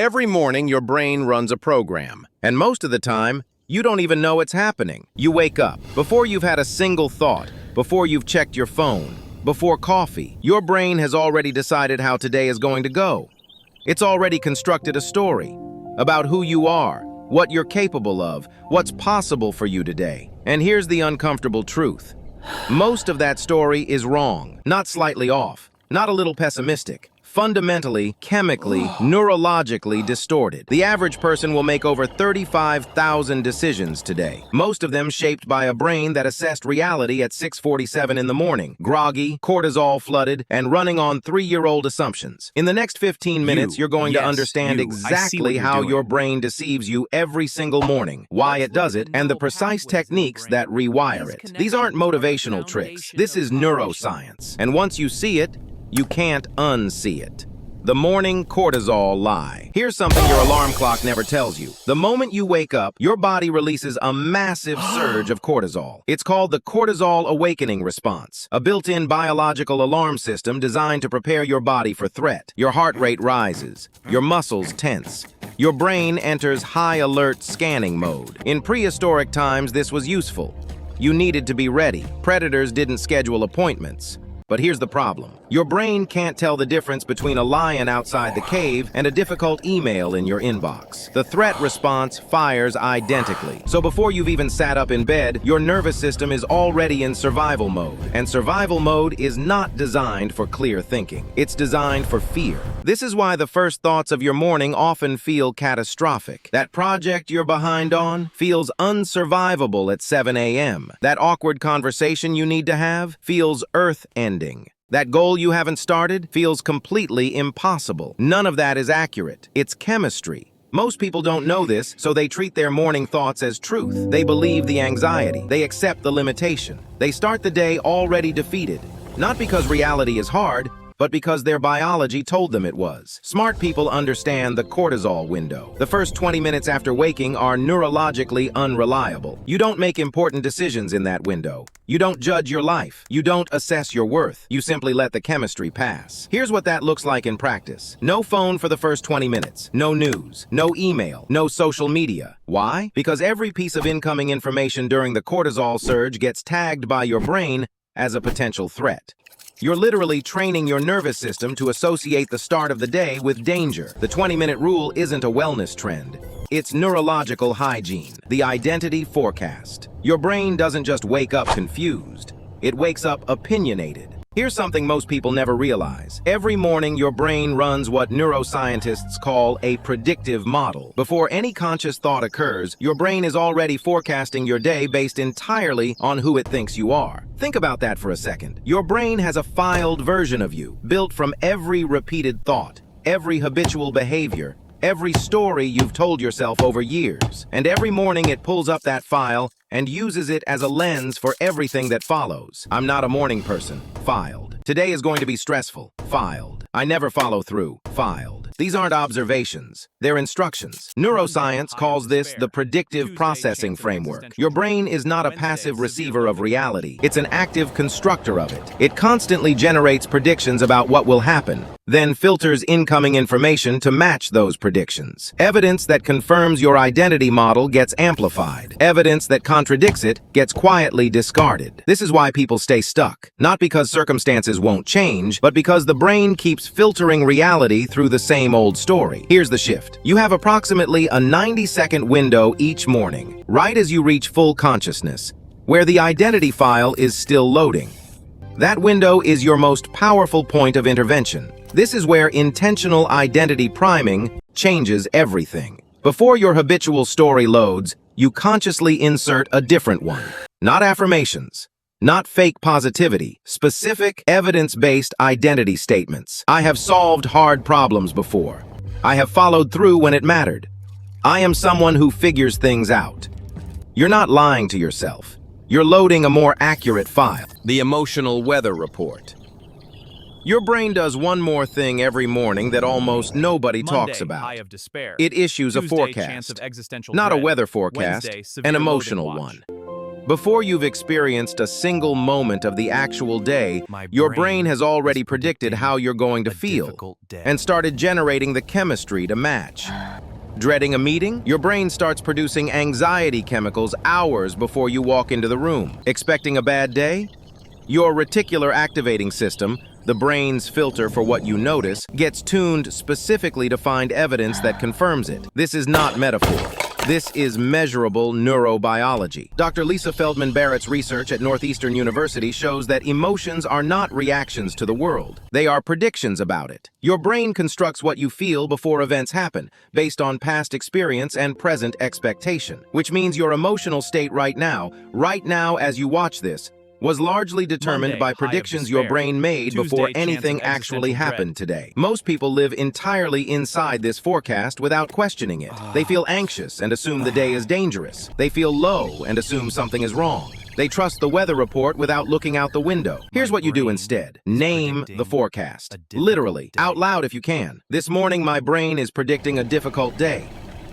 Every morning, your brain runs a program, and most of the time, you don't even know it's happening. You wake up, before you've had a single thought, before you've checked your phone, before coffee, your brain has already decided how today is going to go. It's already constructed a story about who you are, what you're capable of, what's possible for you today. And here's the uncomfortable truth. Most of that story is wrong, not slightly off, not a little pessimistic. Fundamentally, chemically, neurologically distorted. The average person will make over 35,000 decisions today, most of them shaped by a brain that assessed reality at 6:47 in the morning, groggy, cortisol flooded, and running on 3-year-old assumptions. In the next 15 minutes, you're going to understand exactly how your brain deceives you every single morning, why it does it, and the precise techniques that rewire it. These aren't motivational tricks. This is neuroscience. And once you see it, you can't unsee it. The morning cortisol lie. Here's something your alarm clock never tells you. The moment you wake up, your body releases a massive surge of cortisol. It's called the cortisol awakening response, a built-in biological alarm system designed to prepare your body for threat. Your heart rate rises, your muscles tense. Your brain enters high alert scanning mode. In prehistoric times, this was useful. You needed to be ready. Predators didn't schedule appointments. But here's the problem. Your brain can't tell the difference between a lion outside the cave and a difficult email in your inbox. The threat response fires identically. So before you've even sat up in bed, your nervous system is already in survival mode. And survival mode is not designed for clear thinking. It's designed for fear. This is why the first thoughts of your morning often feel catastrophic. That project you're behind on feels unsurvivable at 7 a.m. That awkward conversation you need to have feels earth-ending. That goal you haven't started feels completely impossible. None of that is accurate. It's chemistry. Most people don't know this, so they treat their morning thoughts as truth. They believe the anxiety. They accept the limitation. They start the day already defeated. Not because reality is hard, but because their biology told them it was. Smart people understand the cortisol window. The first 20 minutes after waking are neurologically unreliable. You don't make important decisions in that window. You don't judge your life. You don't assess your worth. You simply let the chemistry pass. Here's what that looks like in practice. No phone for the first 20 minutes. No news. No email. No social media. Why? Because every piece of incoming information during the cortisol surge gets tagged by your brain as a potential threat. You're literally training your nervous system to associate the start of the day with danger. The 20-minute rule isn't a wellness trend. It's neurological hygiene, the identity forecast. Your brain doesn't just wake up confused. It wakes up opinionated. Here's something most people never realize. Every morning, your brain runs what neuroscientists call a predictive model. Before any conscious thought occurs, your brain is already forecasting your day based entirely on who it thinks you are. Think about that for a second. Your brain has a filed version of you, built from every repeated thought, every habitual behavior, every story you've told yourself over years. And every morning it pulls up that file and uses it as a lens for everything that follows. I'm not a morning person. Filed. Today is going to be stressful. Filed. I never follow through. Filed. These aren't observations. They're instructions. Neuroscience calls this the predictive processing framework. Your brain is not a passive receiver of reality. It's an active constructor of it. It constantly generates predictions about what will happen, then filters incoming information to match those predictions. Evidence that confirms your identity model gets amplified. Evidence that contradicts it gets quietly discarded. This is why people stay stuck. Not because circumstances won't change, but because the brain keeps filtering reality through the same old story. Here's the shift. You have approximately a 90-second window each morning, right as you reach full consciousness, where the identity file is still loading. That window is your most powerful point of intervention. This is where intentional identity priming changes everything. Before your habitual story loads, you consciously insert a different one. Not affirmations, not fake positivity, specific evidence-based identity statements. I have solved hard problems before. I have followed through when it mattered. I am someone who figures things out. You're not lying to yourself. You're loading a more accurate file. The emotional weather report. Your brain does one more thing every morning that almost nobody talks about. It issues a forecast, not a weather forecast, an emotional one. Before you've experienced a single moment of the actual day, your brain has already predicted how you're going to feel and started generating the chemistry to match. Dreading a meeting? Your brain starts producing anxiety chemicals hours before you walk into the room. Expecting a bad day? Your reticular activating system, the brain's filter for what you notice, gets tuned specifically to find evidence that confirms it. This is not metaphor. This is measurable neurobiology. Dr. Lisa Feldman Barrett's research at Northeastern University shows that emotions are not reactions to the world. They are predictions about it. Your brain constructs what you feel before events happen, based on past experience and present expectation. Which means your emotional state right now as you watch this, was largely determined by predictions your brain made before anything actually happened today. Most people live entirely inside this forecast without questioning it. They feel anxious and assume the day is dangerous. They feel low and assume something is wrong. They trust the weather report without looking out the window. Here's what you do instead. Name the forecast. Literally, out loud if you can. This morning my brain is predicting a difficult day.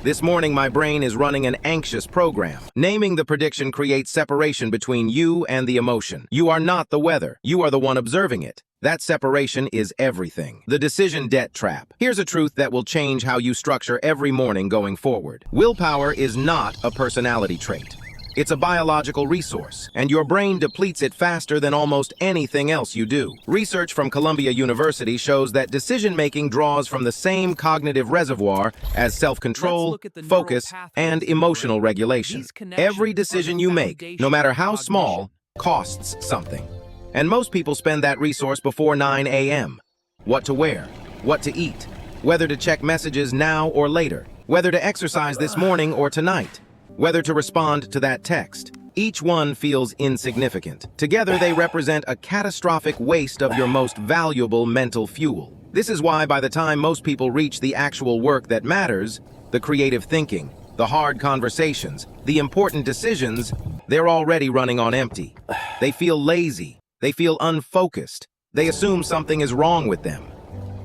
This morning, my brain is running an anxious program. Naming the prediction creates separation between you and the emotion. You are not the weather. You are the one observing it. That separation is everything. The decision debt trap. Here's a truth that will change how you structure every morning going forward. Willpower is not a personality trait. It's a biological resource, and your brain depletes it faster than almost anything else you do. Research from Columbia University shows that decision-making draws from the same cognitive reservoir as self-control, focus, and emotional regulation. Every decision you make, no matter how small, costs something. And most people spend that resource before 9 a.m. What to wear, what to eat, whether to check messages now or later, whether to exercise this morning or tonight, whether to respond to that text. Each one feels insignificant. Together, they represent a catastrophic waste of your most valuable mental fuel. This is why by the time most people reach the actual work that matters, the creative thinking, the hard conversations, the important decisions, they're already running on empty. They feel lazy. They feel unfocused. They assume something is wrong with them.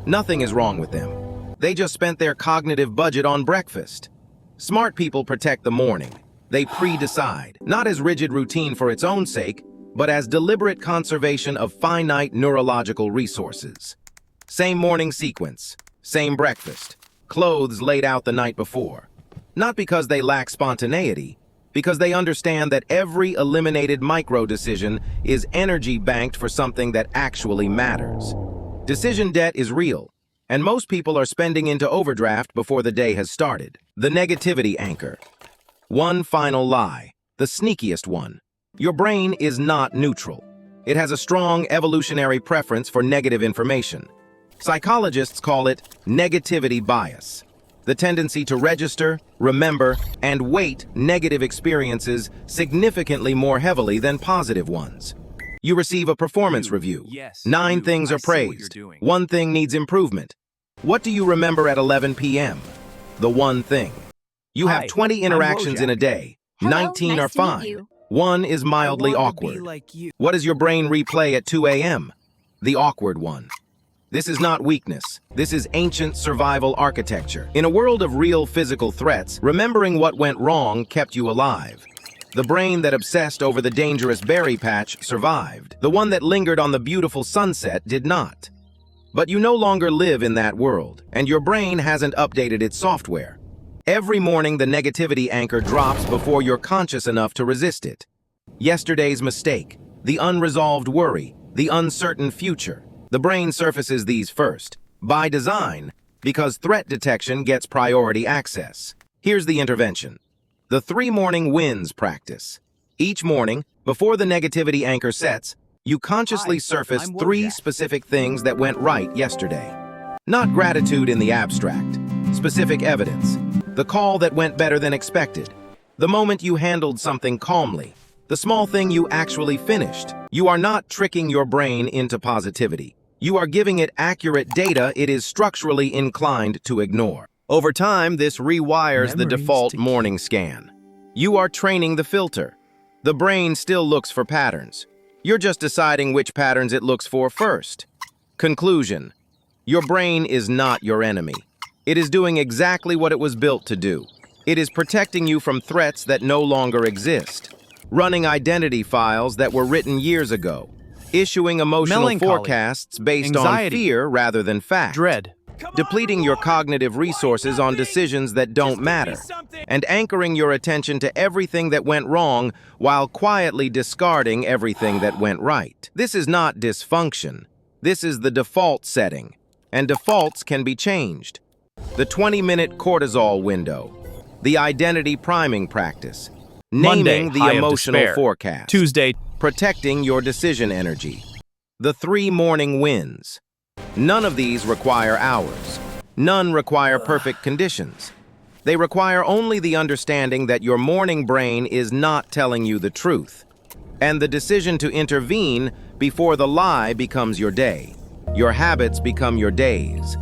Nothing is wrong with them. They just spent their cognitive budget on breakfast. Smart people protect the morning. They pre-decide, not as rigid routine for its own sake, but as deliberate conservation of finite neurological resources. Same morning sequence, same breakfast, clothes laid out the night before. Not because they lack spontaneity, because they understand that every eliminated micro-decision is energy banked for something that actually matters. Decision debt is real, and most people are spending into overdraft before the day has started. The negativity anchor. One final lie, the sneakiest one. Your brain is not neutral. It has a strong evolutionary preference for negative information. Psychologists call it negativity bias, the tendency to register, remember, and weight negative experiences significantly more heavily than positive ones. You receive a performance review. 9 things are praised. 1 thing needs improvement. What do you remember at 11 p.m.? The one thing. You have 20 interactions in a day. 19 are fine. 1 is mildly awkward. What does your brain replay at 2 a.m.? The awkward one. This is not weakness. This is ancient survival architecture. In a world of real physical threats, remembering what went wrong kept you alive. The brain that obsessed over the dangerous berry patch survived. The one that lingered on the beautiful sunset did not. But you no longer live in that world, and your brain hasn't updated its software. Every morning, the negativity anchor drops before you're conscious enough to resist it. Yesterday's mistake, the unresolved worry, the uncertain future. The brain surfaces these first, by design, because threat detection gets priority access. Here's the intervention. The 3 morning wins practice. Each morning, before the negativity anchor sets, you consciously surface 3 specific things that went right yesterday. Not gratitude in the abstract. Specific evidence. The call that went better than expected. The moment you handled something calmly. The small thing you actually finished. You are not tricking your brain into positivity. You are giving it accurate data it is structurally inclined to ignore. Over time, this rewires the default morning scan. You are training the filter. The brain still looks for patterns. You're just deciding which patterns it looks for first. Conclusion. Your brain is not your enemy. It is doing exactly what it was built to do. It is protecting you from threats that no longer exist. running identity files that were written years ago, issuing emotional Melancholy, forecasts based on anxiety, fear rather than fact, dread, depleting your cognitive resources on decisions that don't matter, and anchoring your attention to everything that went wrong while quietly discarding everything that went right. This is not dysfunction. This is the default setting, and defaults can be changed. The 20-minute cortisol window, the identity priming practice, Monday, naming the high of emotional despair. forecast, Tuesday, protecting your decision energy, the 3 morning wins. None of these require hours. None require perfect conditions. They require only the understanding that your morning brain is not telling you the truth, and the decision to intervene before the lie becomes your day. Your habits become your days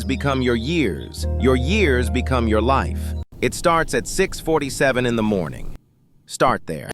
become your years become your life. It starts at 6:47 in the morning. Start there.